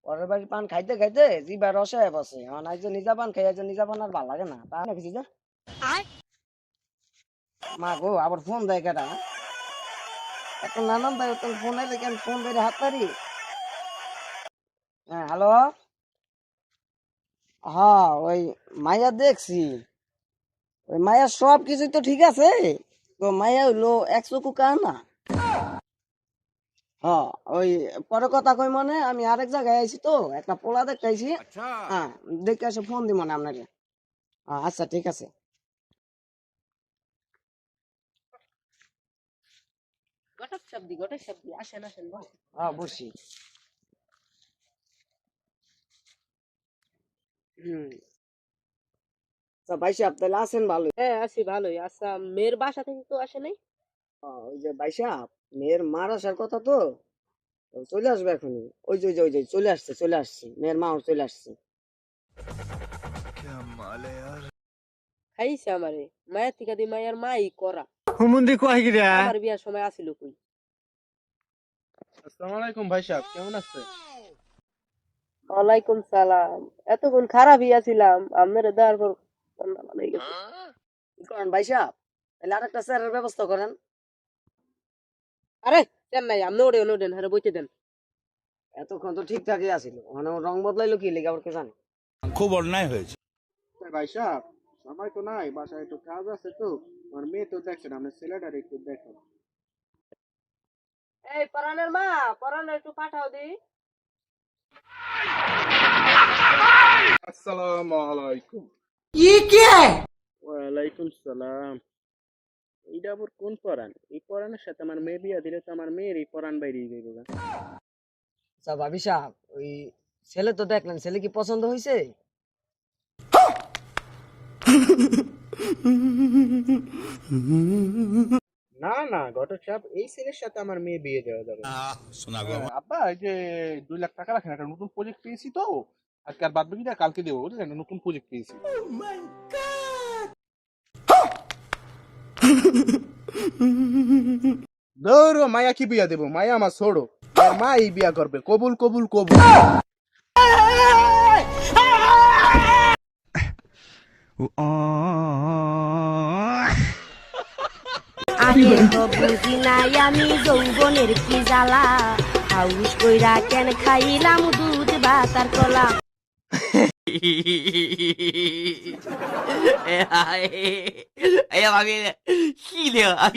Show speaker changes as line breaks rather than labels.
পরের বাড়ি পান খাইতে খাইতে জিবা রসে বসে এখন আইজে নিজা পান খাই আইজে নিজা পান আর ভালো লাগে না তা কিছু যে মা গো আবার ফোন দেয় কেটা এত নানান ভাই ফোন এলে কেন ফোন বেড়ে হাত পারি। হ্যাঁ হ্যালো। হ্যাঁ ওই মাইয়া দেখছি, ওই মাইয়া সব কিছুই তো ঠিক আছে, তো মাইয়া হইলো এক চকু কানা। হ্যাঁ ওই পরে কথা কই মনে আমি আরেক জায়গায় আইছি তো একটা পোলা দেখতেছি। হ্যাঁ দেখে এসে ফোন দিব না আপনাকে। আচ্ছা ঠিক আছে।
ঘটক শব্দি আসেন আসেন বস।
হ্যাঁ বসি। হম। আচ্ছা ভাই সাহেব তাহলে আছেন ভালো?
হ্যাঁ আছি ভালোই। আচ্ছা মেয়ের বাসা থেকে তো আসে নাই?
ওই যে ভাই সাহেব মেয়ের মার আসার কথা তো, তো চলে আসবে এখনই। ওই যে চলে আসছে চলে আসছে, মেয়ের মাও চলে আসছে।
খাইছে আমারে মায়ের থেকে দি মায়ের মাই করা।
হুমুন্দি কয় গিরা।
আমার বিয়ার সময় আসিল কই।
আসসালামু আলাইকুম ভাই সাহেব, কেমন আছে?
ওয়ালাইকুম সালাম। এতক্ষণ খারাপই আছিলাম, আপনার দেওয়ার পর ঠান্ডা লেগে গেছে।
কি করেন ভাই সাহেব, তাহলে আরেকটা স্যারের ব্যবস্থা করেন।
আরে চেন্নাই আপনি ওঠেন হ্যাঁ বইতে দেন।
এতক্ষণ তো ঠিকঠাকই আছিল, মানে ওর রং বদলাইলো কি লেগে আবার কে জানে।
খুব অন্যায় হয়েছে।
ভাই সাহেব সময় তো নাই, বাসায় একটু কাজ আছে তো। আমার মেয়ে তো দেখছেন, আপনার ছেলেটার একটু দেখেন।
এই পরানের মা, পরানের একটু পাঠাও দি।
আসসালামু আলাইকুম। ওয়ালাইকুম সালাম। এইটা আবার কোন পরান? এই পরানের সাথে আমার মেয়ে বিয়া দিলে তো আমার মেয়ের এই পরান বাইরে যাইব।
আচ্ছা ভাবি সাহেব ওই ছেলে তো দেখলেন, ছেলে কি পছন্দ হয়েছে?
না না ঘটক সাহেব, এই ছেলের সাথে আমার মেয়ে বিয়ে দেওয়া যাবে না।
শোনা গো আমার।
আব্বা এই যে 2 লাখ টাকা রাখেন, একটা নতুন প্রজেক্ট পেয়েছি তো। আজকে আর বাদ বাকিটা কালকে দেবো, বুঝলেন? একটা নতুন প্রজেক্ট পেয়েছি। ধরো মায়া কি বিয়া দেবো, মায়া আমার ছোড়ো, আর মা এই বিয়া করবে। কবুল কবুল কবুল।
আগে তো বুঝি নাই আমি যৌবনের কি জ্বালা, হাউস কইরা কেন খাইলাম দুধ বাতার কলা।
哎呀，妈逼，细灵啊！